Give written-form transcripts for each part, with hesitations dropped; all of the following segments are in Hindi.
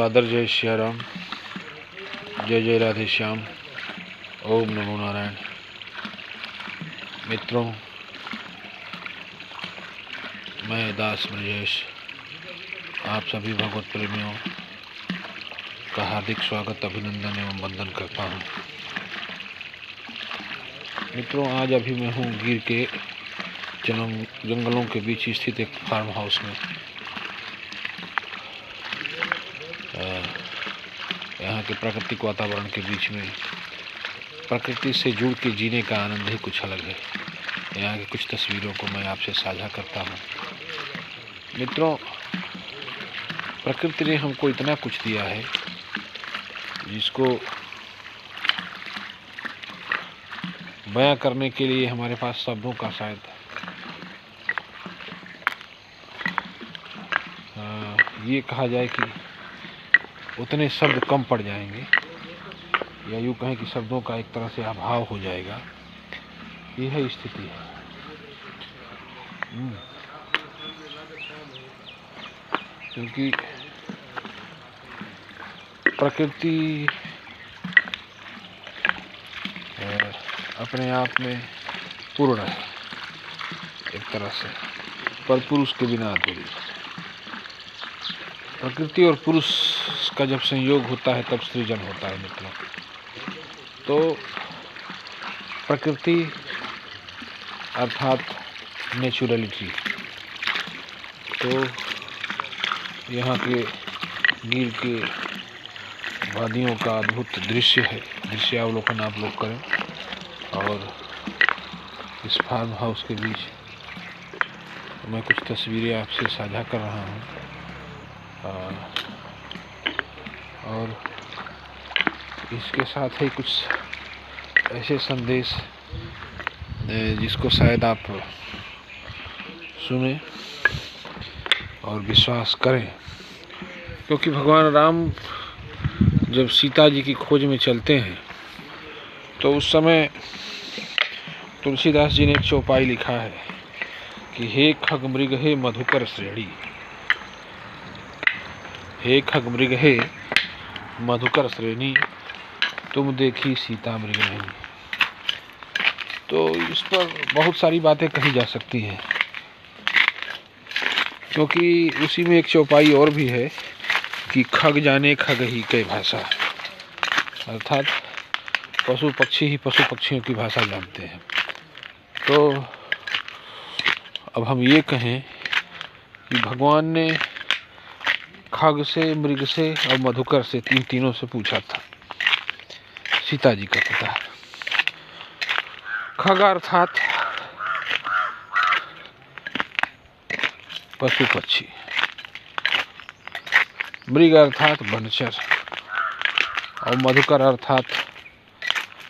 सादर जय श्री राम, जय जय राधे श्याम, ओम नमो नारायण। मित्रों, मैं दास ब्रजेश आप सभी भगवत प्रेमियों का हार्दिक स्वागत, अभिनंदन एवं वंदन करता हूँ। मित्रों, आज अभी मैं हूँ गिर के जंगलों के बीच स्थित एक फार्म हाउस में। यहाँ के प्राकृतिक वातावरण के बीच में प्रकृति से जुड़ के जीने का आनंद ही कुछ अलग है। यहाँ की कुछ तस्वीरों को मैं आपसे साझा करता हूँ। मित्रों, प्रकृति ने हमको इतना कुछ दिया है जिसको बयां करने के लिए हमारे पास शब्दों का शायद ये कहा जाए कि उतने शब्द कम पड़ जाएंगे, या यूँ कहें कि शब्दों का एक तरह से अभाव हो जाएगा। यह स्थिति है। क्योंकि प्रकृति अपने आप में पूर्ण है एक तरह से, पर पुरुष के बिना अधूरी। प्रकृति और पुरुष का जब संयोग होता है तब सृजन होता है। मित्रों, तो प्रकृति अर्थात नेचुरलिटी, तो यहाँ के गिर के वादियों का अद्भुत दृश्य है। दृश्यावलोकन आप लोग करें। और इस फार्म हाउस के बीच मैं कुछ तस्वीरें आपसे साझा कर रहा हूँ। और इसके साथ ही कुछ ऐसे संदेश जिसको शायद आप सुने और विश्वास करें। क्योंकि भगवान राम जब सीता जी की खोज में चलते हैं तो उस समय तुलसीदास जी ने एक चौपाई लिखा है कि हे खग मृग हे मधुकर श्रेणी, हे खग मृग हे मधुकर श्रेणी, तुम देखी सीता मृग नहीं। तो इस पर बहुत सारी बातें कही जा सकती हैं, क्योंकि उसी में एक चौपाई और भी है कि खग जाने खग ही के भाषा, अर्थात पशु पक्षी ही पशु पक्षियों की भाषा जानते हैं। तो अब हम ये कहें कि भगवान ने खग से, मृग से और मधुकर से, तीनों से पूछा था सीता जी का पता। खग अर्थात पशु पक्षी, मृग अर्थात वनचर, और मधुकर अर्थात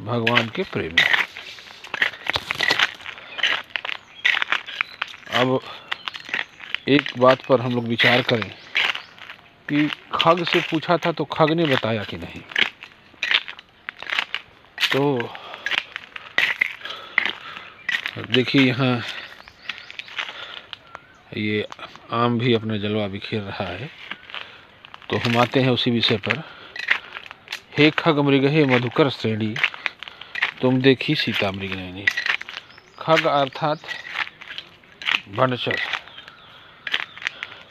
भगवान के प्रेमी। अब एक बात पर हम लोग विचार करें कि खग से पूछा था तो खग ने बताया कि नहीं। तो देखिए, यहाँ ये आम भी अपना जलवा बिखेर रहा है। तो हम आते हैं उसी विषय पर। हे खग मृग हे मधुकर श्रेणी, तुम देखी सीता मृग नहीं। खग अर्थात वनचर,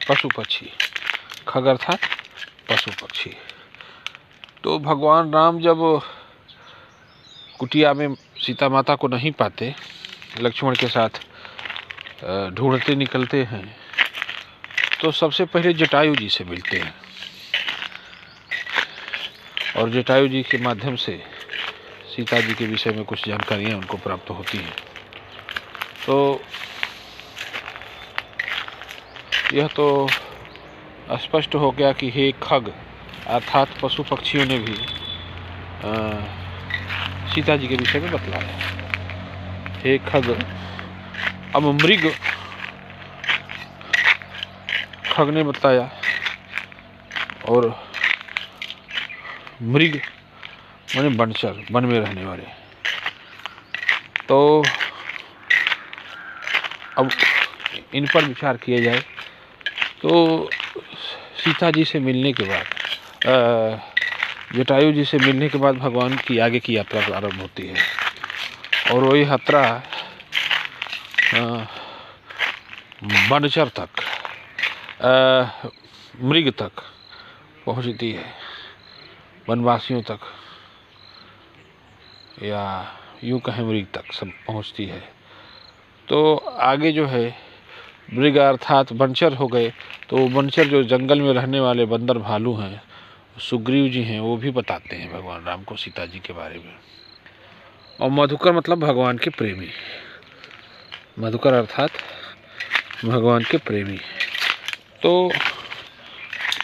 पशु पक्षी, खग अर्थात पशु पक्षी। तो भगवान राम जब कुटिया में सीता माता को नहीं पाते, लक्ष्मण के साथ ढूंढते निकलते हैं, तो सबसे पहले जटायु जी से मिलते हैं। और जटायु जी के माध्यम से सीता जी के विषय में कुछ जानकारियाँ उनको प्राप्त होती हैं। तो यह तो स्पष्ट हो गया कि हे खग अर्थात पशु पक्षियों ने भी सीता जी के विषय में बतलाया। हे खग, अब मृग, खग ने बताया, और मृग माने वनचर, वन में रहने वाले। तो अब इन पर विचार किया जाए तो सीता जी से मिलने के बाद जटायु जी से मिलने के बाद भगवान की आगे की यात्रा प्रारंभ होती है और वही यात्रा बनचर तक, मृग तक पहुंचती है, वनवासियों तक, या यूं कहें मृग तक सब पहुंचती है। तो आगे जो है मृग अर्थात बनचर हो गए, तो बनचर जो जंगल में रहने वाले बंदर भालू हैं, सुग्रीव जी हैं, वो भी बताते हैं भगवान राम को सीता जी के बारे में। और मधुकर मतलब भगवान के प्रेमी, मधुकर अर्थात भगवान के प्रेमी। तो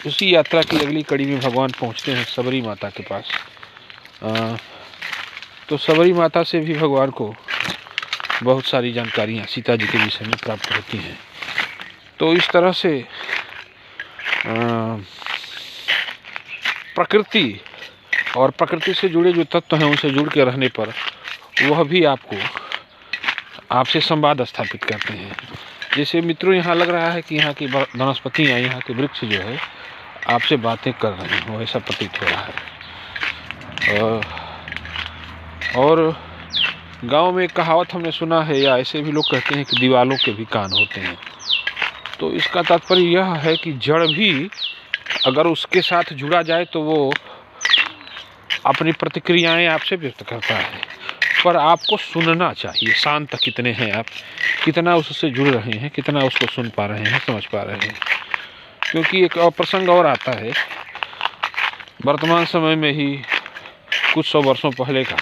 उसी यात्रा की अगली कड़ी में भगवान पहुंचते हैं सबरी माता के पास। तो सबरी माता से भी भगवान को बहुत सारी जानकारियाँ सीता जी के विषय में प्राप्त होती हैं। तो इस तरह से प्रकृति और प्रकृति से जुड़े जो तत्व हैं उनसे जुड़ के रहने पर वह भी आपसे संवाद स्थापित करते हैं। जैसे मित्रों, यहाँ लग रहा है कि यहाँ की वनस्पतियाँ, यहाँ के वृक्ष जो है आपसे बातें कर रहे हो, ऐसा प्रतीत हो रहा है। और गांव में एक कहावत हमने सुना है, या ऐसे भी लोग कहते हैं कि दीवालों के भी कान होते हैं। तो इसका तात्पर्य यह है कि जड़ भी अगर उसके साथ जुड़ा जाए तो वो अपनी प्रतिक्रियाएं आपसे व्यक्त करता है, पर आपको सुनना चाहिए। शांत कितने हैं आप, कितना उससे जुड़ रहे हैं, कितना उसको सुन पा रहे हैं, समझ पा रहे हैं। क्योंकि एक प्रसंग और आता है वर्तमान समय में ही, कुछ 100 वर्षों पहले का,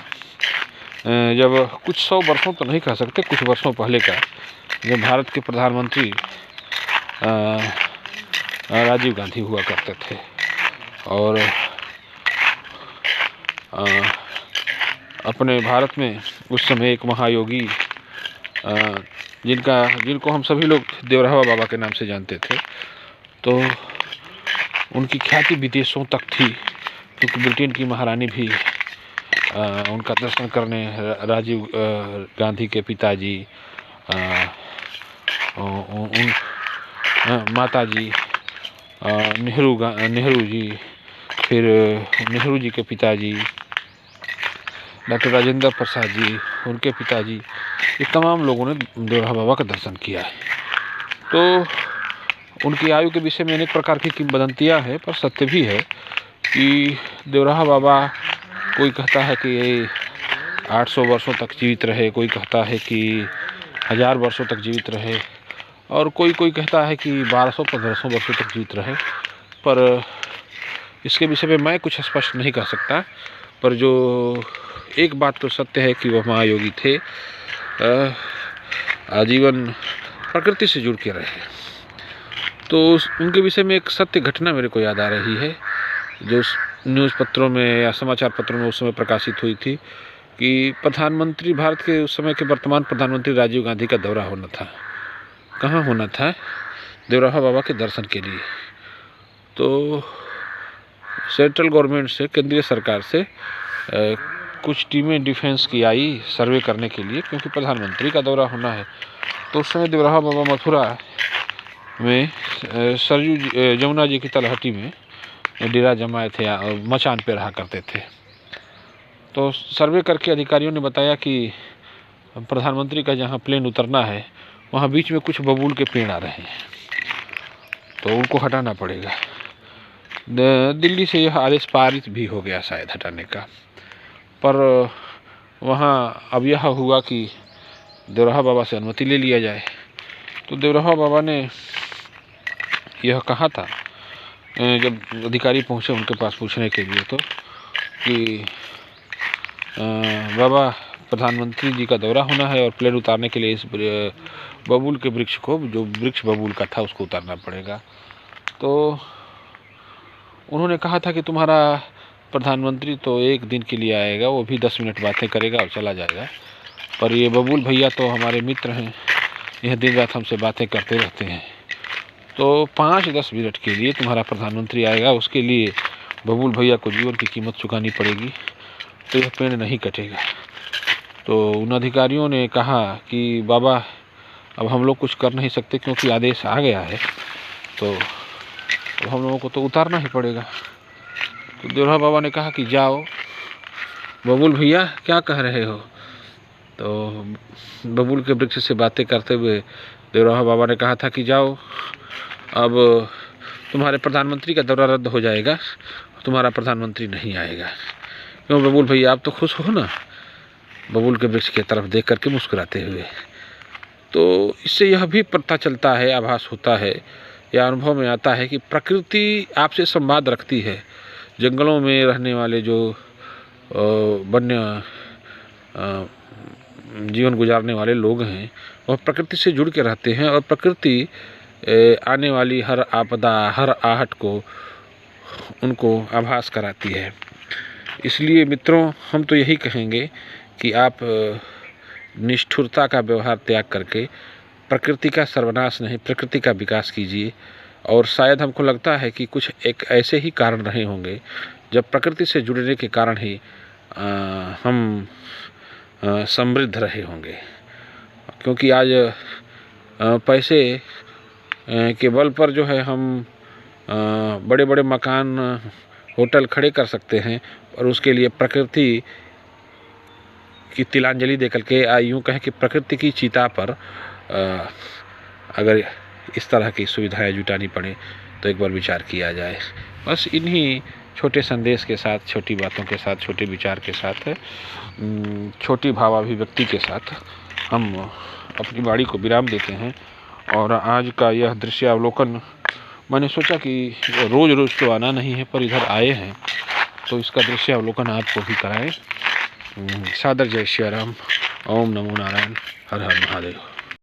जब कुछ 100 वर्षों तो नहीं कह सकते, कुछ वर्षों पहले का, जब भारत के प्रधानमंत्री राजीव गांधी हुआ करते थे और अपने भारत में उस समय एक महायोगी जिनको हम सभी लोग देवराहा बाबा के नाम से जानते थे, तो उनकी ख्याति विदेशों तक थी, क्योंकि ब्रिटेन की महारानी भी उनका दर्शन करने राजीव गांधी के पिताजी, उन माता जी, नेहरू जी, फिर नेहरू जी के पिताजी डॉक्टर राजेंद्र प्रसाद जी, उनके पिताजी, ये तमाम लोगों ने देवराहा बाबा का दर्शन किया है। तो उनकी आयु के विषय में अनेक प्रकार की किंवदंतियाँ हैं, पर सत्य भी है कि देवराहा बाबा, कोई कहता है कि 800 वर्षों तक जीवित रहे, कोई कहता है कि 1000 वर्षों तक जीवित रहे, और कोई कहता है कि 1200-1500 वर्षों तक जीवित रहे। पर इसके विषय में मैं कुछ स्पष्ट नहीं कह सकता, पर जो एक बात तो सत्य है कि वह महायोगी थे, आजीवन प्रकृति से जुड़ के रहे। तो उनके विषय में एक सत्य घटना मेरे को याद आ रही है, जो न्यूज़ पत्रों में या समाचार पत्रों में उस समय प्रकाशित हुई थी कि प्रधानमंत्री, भारत के उस समय के वर्तमान प्रधानमंत्री राजीव गांधी का दौरा होना था। कहाँ होना था? देवराहा बाबा के दर्शन के लिए। तो सेंट्रल गवर्नमेंट से, केंद्रीय सरकार से कुछ टीमें डिफेंस की आई सर्वे करने के लिए, क्योंकि प्रधानमंत्री का दौरा होना है। तो उस समय देवराहा बाबा मथुरा में सरयू जमुना जी की तलहटी में डेरा जमाए थे, मचान पे रहा करते थे। तो सर्वे करके अधिकारियों ने बताया कि प्रधानमंत्री का जहाँ प्लेन उतरना है वहाँ बीच में कुछ बबूल के पेड़ आ रहे हैं, तो उनको हटाना पड़ेगा। दिल्ली से यह आदेश पारित भी हो गया शायद हटाने का, पर वहाँ अब यह हुआ कि देवराहा बाबा से अनुमति ले लिया जाए। तो देवराहा बाबा ने यह कहा था, जब अधिकारी पहुँचे उनके पास पूछने के लिए, तो कि बाबा, प्रधानमंत्री जी का दौरा होना है और प्लेन उतारने के लिए इस बबूल के वृक्ष को, जो वृक्ष बबूल का था, उसको उतारना पड़ेगा। तो उन्होंने कहा था कि तुम्हारा प्रधानमंत्री तो 1 दिन के लिए आएगा, वो भी 10 मिनट बातें करेगा और चला जाएगा, पर ये बबूल भैया तो हमारे मित्र हैं, यह दिन रात हमसे बातें करते रहते हैं। तो 5-10 मिनट के लिए तुम्हारा प्रधानमंत्री आएगा, उसके लिए बबूल भैया को जीवन की कीमत चुकानी पड़ेगी, तो यह पेड़ नहीं कटेगा। तो उन अधिकारियों ने कहा कि बाबा, अब हम लोग कुछ कर नहीं सकते, क्योंकि आदेश आ गया है, तो हम लोगों को तो उतारना ही पड़ेगा। तो देवरा बाबा ने कहा कि जाओ। बबूल भैया क्या कह रहे हो? तो बबूल के वृक्ष से बातें करते हुए देवरा बाबा ने कहा था कि जाओ, अब तुम्हारे प्रधानमंत्री का दौरा रद्द हो जाएगा, तुम्हारा प्रधानमंत्री नहीं आएगा। क्यों बबूल भैया, आप तो खुश हो ना? बबूल के वृक्ष की तरफ देख करके मुस्कुराते हुए। तो इससे यह भी पता चलता है, आभास होता है या अनुभव में आता है कि प्रकृति आपसे संवाद रखती है। जंगलों में रहने वाले जो वन्य जीवन गुजारने वाले लोग हैं वह प्रकृति से जुड़ के रहते हैं और प्रकृति आने वाली हर आपदा, हर आहट को उनको आभास कराती है। इसलिए मित्रों, हम तो यही कहेंगे कि आप निष्ठुरता का व्यवहार त्याग करके प्रकृति का सर्वनाश नहीं, प्रकृति का विकास कीजिए। और शायद हमको लगता है कि कुछ एक ऐसे ही कारण रहे होंगे जब प्रकृति से जुड़ने के कारण ही हम समृद्ध रहे होंगे। क्योंकि आज पैसे के बल पर जो है हम बड़े बड़े मकान, होटल खड़े कर सकते हैं और उसके लिए प्रकृति की तिलांजलि दे करके यूँ कहें कि प्रकृति की चिता पर अगर इस तरह की सुविधाएं जुटानी पड़े तो एक बार विचार किया जाए। बस इन्हीं छोटे संदेश के साथ, छोटी बातों के साथ, छोटे विचार के साथ, छोटी भावाभिव्यक्ति के साथ हम अपनी वाणी को विराम देते हैं। और आज का यह दृश्यावलोकन मैंने सोचा कि रोज़ रोज़ तो आना नहीं है, पर इधर आए हैं तो इसका दृश्यावलोकन आपको भी कराएं। सादर जय श्री राम। ओम नमो नारायण। हर हर महादेव।